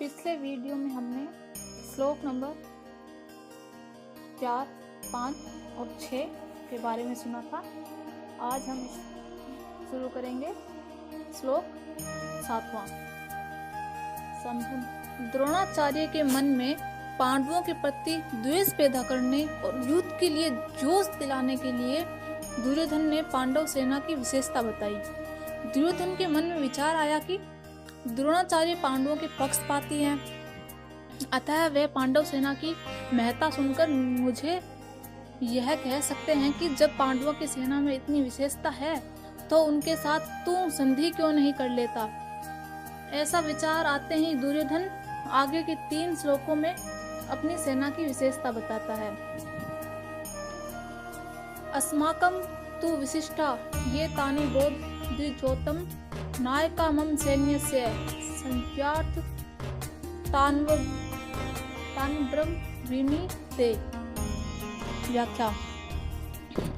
पिछले वीडियो में हमने श्लोक नंबर 4, 5 और 6 के बारे में सुना था। आज हम शुरू करेंगे श्लोक 7वां। द्रोणाचार्य के मन में पांडवों के प्रति द्वेष पैदा करने और युद्ध के लिए जोश दिलाने के लिए दुर्योधन ने पांडव सेना की विशेषता बताई। दुर्योधन के मन में विचार आया कि द्रोणाचार्य पांडवों के पक्षपाती हैं, अतः वे पांडव सेना की महत्ता सुनकर मुझे यह कह सकते हैं कि जब पांडवों की सेना में इतनी विशेषता है तो उनके साथ तू संधि क्यों नहीं कर लेता। ऐसा विचार आते ही दुर्योधन आगे के 3 श्लोकों में अपनी सेना की विशेषता बताता है। अस्माकं तु विशिष्टा ये तानि बोध द्विजोतम नायका मम सैन्यस्य संख्यार्थ तान्ब्रम विमी ते। व्याख्या।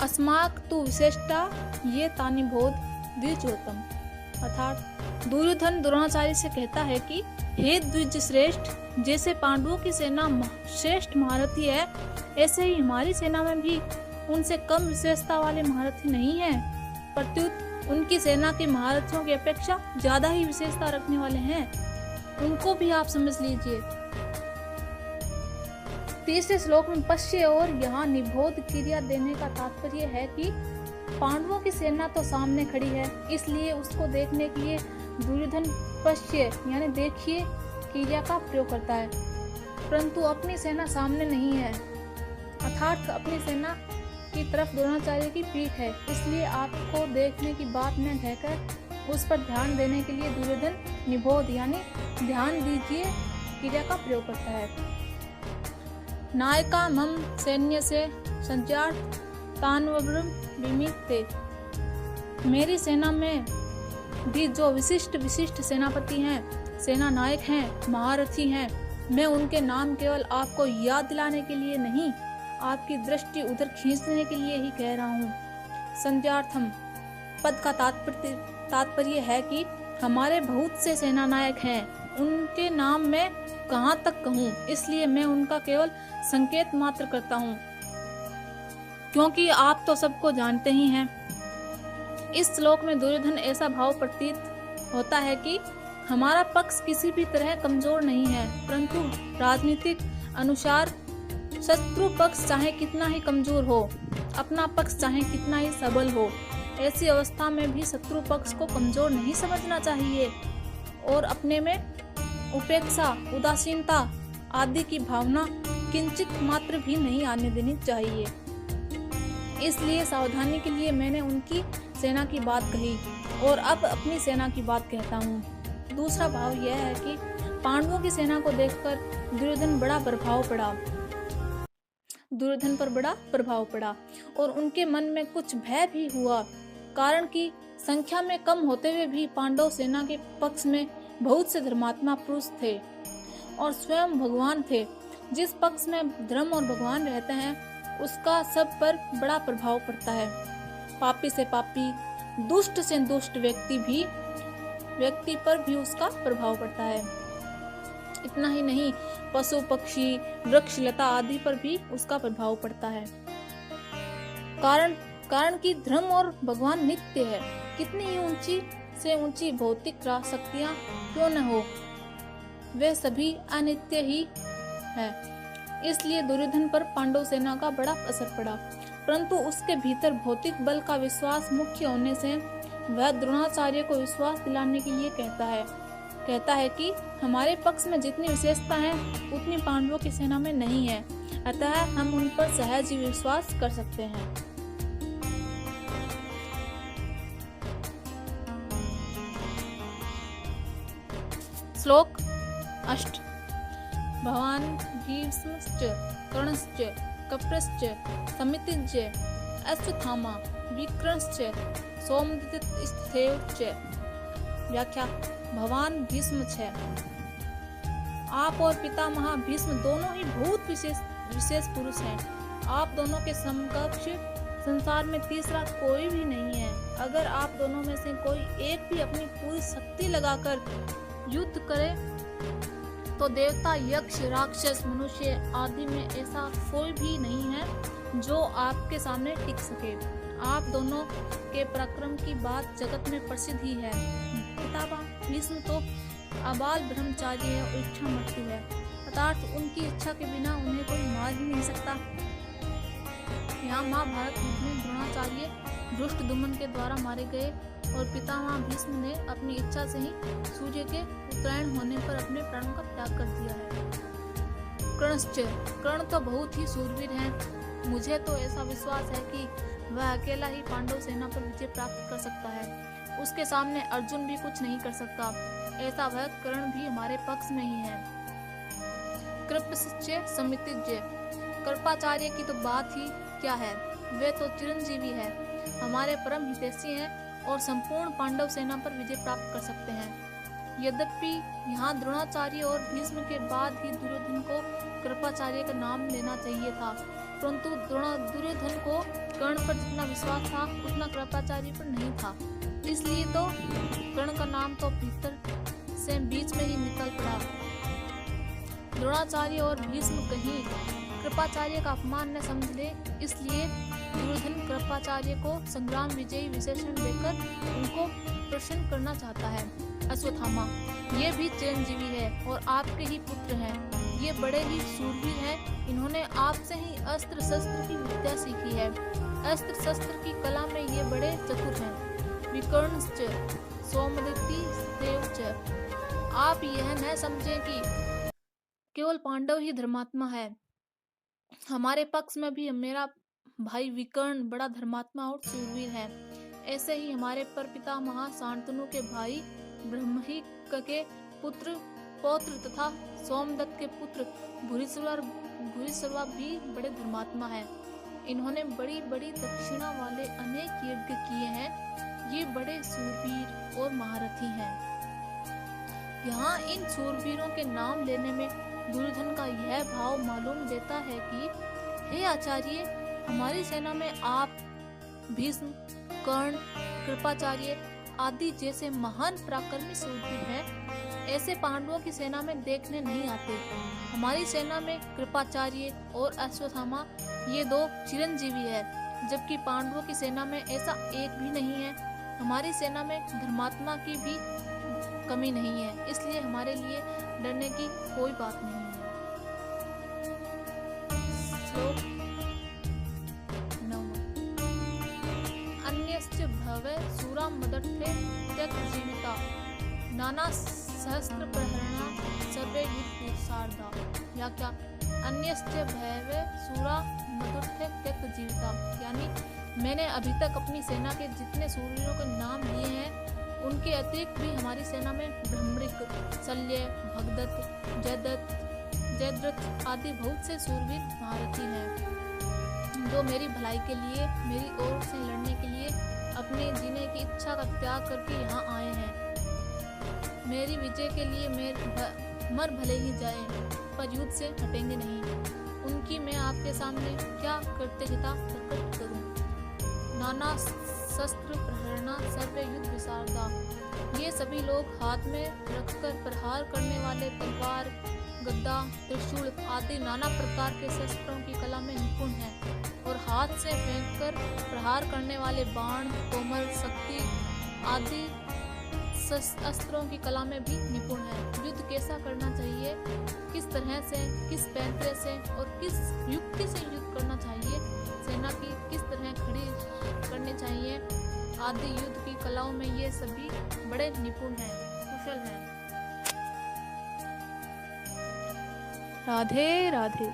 अस्माक तु विशिष्टा ये तानि बोध द्विजोतम, अर्थात दुर्योधन द्रोणाचार्य से कहता है कि हे द्विज श्रेष्ठ, जैसे पांडवों की सेना श्रेष्ठ महारथी है, ऐसे ही हमारी सेना में भी उनसे कम विशेषता वाले महारथी नहीं है। प्रत्युत उनकी सेना के महारथियों की अपेक्षा ज्यादा ही विशेषता रखने वाले हैं, उनको भी आप समझ लीजिए। तीसरे श्लोक में पश्य और यहाँ निबोध क्रिया देने का तात्पर्य है कि पांडवों की सेना तो सामने खड़ी है, इसलिए उसको देखने के लिए दुर्योधन पश्य यानी देखिए क्रिया का प्रयोग करता है, परंतु अपनी सेना सामने नहीं है, अर्थात अपनी सेना की तरफ द्रोणाचार्य की पीठ है, इसलिए आपको देखने की बात न कहकर उस पर ध्यान देने के लिए दुर्योधन निबोध यानी ध्यान दीजिए क्रिया का प्रयोग करता है। नायका मम सैन्य से संचार तान्वब्रम विमिते, मेरी सेना में भी जो विशिष्ट सेनापति हैं, सेना नायक हैं, महारथी हैं, मैं उनके नाम केवल आपको याद दिलाने के लिए नहीं, आपकी दृष्टि उधर खींचने के लिए ही कह रहा हूँ। संध्यार्थम पद का तात्पर्य है कि हमारे बहुत से सेना नायक हैं, उनके नाम मैं कहाँ तक कहूँ, इसलिए मैं उनका केवल संकेत मात्र करता हूँ, क्योंकि आप तो सबको जानते ही हैं। इस श्लोक में दुर्योधन ऐसा भाव प्रतीत होता है कि हमारा पक्ष किसी भी तरह कमजोर नहीं है, परंतु राजनीतिक अनुसार शत्रु पक्ष चाहे कितना ही कमजोर हो, अपना पक्ष चाहे कितना ही सबल हो, ऐसी अवस्था में भी शत्रु पक्ष को कमजोर नहीं समझना चाहिए और अपने में उपेक्षा, उदासीनता आदि की भावना किंचित मात्र भी नहीं आने देनी चाहिए। इसलिए सावधानी के लिए मैंने उनकी सेना की बात कही और अब अपनी सेना की बात कहता हूँ। दूसरा भाव यह है कि पांडवों की सेना को देखकर दुर्योधन पर बड़ा प्रभाव पड़ा और उनके मन में कुछ भय भी हुआ, कारण कि संख्या में कम होते हुए भी पांडव सेना के पक्ष में बहुत से धर्मात्मा पुरुष थे और स्वयं भगवान थे। जिस पक्ष में धर्म और भगवान रहते हैं उसका सब पर बड़ा प्रभाव पड़ता है। पापी से पापी, दुष्ट से दुष्ट व्यक्ति पर भी उसका प्रभाव पड़ता है। इतना ही नहीं, पशु पक्षी, वृक्ष लता आदि पर भी उसका प्रभाव पड़ता है। कारण कि धर्म और भगवान नित्य है, कितनी ही ऊंची से ऊंची भौतिक शक्तियां क्यों न हो, वे सभी अनित्य ही है। इसलिए दुर्योधन पर पांडव सेना का बड़ा असर पड़ा, परंतु उसके भीतर भौतिक बल का विश्वास मुख्य होने से वह द्रोणाचार्य को विश्वास दिलाने के लिए कहता है कि हमारे पक्ष में जितनी विशेषता है उतनी पांडवों की सेना में नहीं है, अतः हम उन पर सहज ही विश्वास कर सकते हैं। श्लोक 8। भवान भीष्मश्च कर्णश्च कप्रश्च समितिश्च अश्वत्थामा विक्रमश्च सोमदत्तश्च। व्याख्या। भगवान भीष्म है, आप और पितामह भीष्म दोनों ही बहुत विशेष पुरुष हैं। आप दोनों के समकक्ष संसार में तीसरा कोई भी नहीं है। अगर आप दोनों में से कोई एक भी अपनी पूरी शक्ति लगाकर युद्ध करे तो देवता, यक्ष, राक्षस, मनुष्य आदि में ऐसा कोई भी नहीं है जो आपके सामने टिक सके। आप दोनों के पराक्रम की बात जगत में प्रसिद्ध ही है। पितामह भीष्म तो अबाल ब्रह्मचारी है और इच्छा मृत्यु है, अर्थात उनकी इच्छा के बिना उन्हें कोई मार ही नहीं सकता। यहाँ महाभारत युद्ध में द्रोणाचार्य धृष्टद्युम्न के द्वारा मारे गए और पितामह भीष्म ने अपनी इच्छा से ही सूर्य के उत्तरायण होने पर अपने प्राणों का त्याग कर दिया है। कर्ण तो बहुत ही सूरवीर है। मुझे तो ऐसा विश्वास है कि वह अकेला ही पांडव सेना पर विजय प्राप्त कर सकता है। उसके सामने अर्जुन भी कुछ नहीं कर सकता। ऐसा वह कर्ण भी हमारे पक्ष में ही है। कृपस्य समितिज्य, कृपाचार्य की तो बात ही क्या है, वे तो चिरंजीवी है, हमारे परम हितैषी हैं और संपूर्ण पांडव सेना पर विजय प्राप्त कर सकते हैं। यद्यपि यहाँ द्रोणाचार्य और भीष्म के बाद ही दुर्योधन को कृपाचार्य का नाम लेना चाहिए था, परंतु दुर्योधन को कर्ण पर जितना विश्वास था उतना कृपाचार्य पर नहीं था। इसलिए तो कर्ण का नाम तो भीतर से बीच में ही निकल पड़ा। द्रोणाचार्य और भीष्म कहीं कृपाचार्य का अपमान न समझ ले, इसलिए दुर्योधन कृपाचार्य को संग्राम विजयी विशेषण देकर उनको प्रसन्न करना चाहता है। अश्वत्थामा, ये भी चिरंजीवी है और आपके ही पुत्र हैं। ये बड़े ही शूरवीर हैं। इन्होंने आपसे ही अस्त्र शस्त्र की विद्या सीखी है। अस्त्र शस्त्र की कला में ये बड़े चतुर हैं। विकर्णश्च सौमदत्तिस्तेव। आप यह न समझें कि केवल पांडव ही धर्मात्मा है। हमारे पक्ष में भी मेरा भाई विकर्ण बड़ा धर्मात्मा और शूरवीर है। ऐसे ही हमारे पर पितामह शांतनु के भाई ब्रह्महिक के पुत्र पौत्र तथा सोमदत्त के पुत्र भूरिश्रवा भी बड़े धर्मात्मा है। इन्होंने बड़ी बड़ी दक्षिणा वाले अनेक यज्ञ किए हैं। ये बड़े शूरवीर और महारथी हैं। यहाँ इन शूरवीरों के नाम लेने में दुर्योधन का यह भाव मालूम देता है कि हे आचार्य, हमारी सेना में आप, भीष्म, कर्ण, कृपाचार्य आदि जैसे महान पराक्रमी शूरवीर हैं। ऐसे पांडवों की सेना में देखने नहीं आते। हमारी सेना में कृपाचार्य और अश्वत्थामा ये दो चिरंजीवी है, जबकि पांडवों की सेना में ऐसा एक भी नहीं है। हमारी सेना में धर्मात्मा की भी कमी नहीं है, इसलिए हमारे लिए डरने की कोई बात नहीं है। श्लोक 9। अन्यश्च भवे सूरा मदर्थे त्यक्त जीविता नाना सहस्त्र प्रहरणा सर्वे युद्ध सारदा। या क्या अन्यश्च भवे सूरा मदर्थे त्यक्त जीविता, यानी मैंने अभी तक अपनी सेना के जितने सूरवीरों के नाम लिए हैं उनके अतिरिक्त भी हमारी सेना में ब्रह्मरिक, शल्य, भगदत्त, जयद्रथ आदि बहुत से शूरवीर महारथी हैं, जो मेरी भलाई के लिए, मेरी ओर से लड़ने के लिए अपने जीने की इच्छा का त्याग करके यहाँ आए हैं। मेरी विजय के लिए मर भले ही जाए, पर युद्ध से हटेंगे नहीं। उनकी मैं आपके सामने क्या कृतज्ञता प्रकट करूं। नाना शस्त्र प्रहरणा सर्वे युद्ध विशारदा, ये सभी लोग हाथ में रखकर प्रहार करने वाले तलवार, गद्दा, त्रिशूल आदि नाना प्रकार के शस्त्रों की कला में निपुण हैं और हाथ से फेंककर प्रहार करने वाले बाण, कोमल, शक्ति आदि अस्त्रों की कला में भी निपुण है। युद्ध कैसा करना चाहिए, किस तरह से, किस पैंतरे से और किस युक्ति से युद्ध करना चाहिए, सेना की किस तरह खड़ी करनी चाहिए आदि युद्ध की कलाओं में ये सभी बड़े निपुण हैं, कुशल हैं। राधे राधे।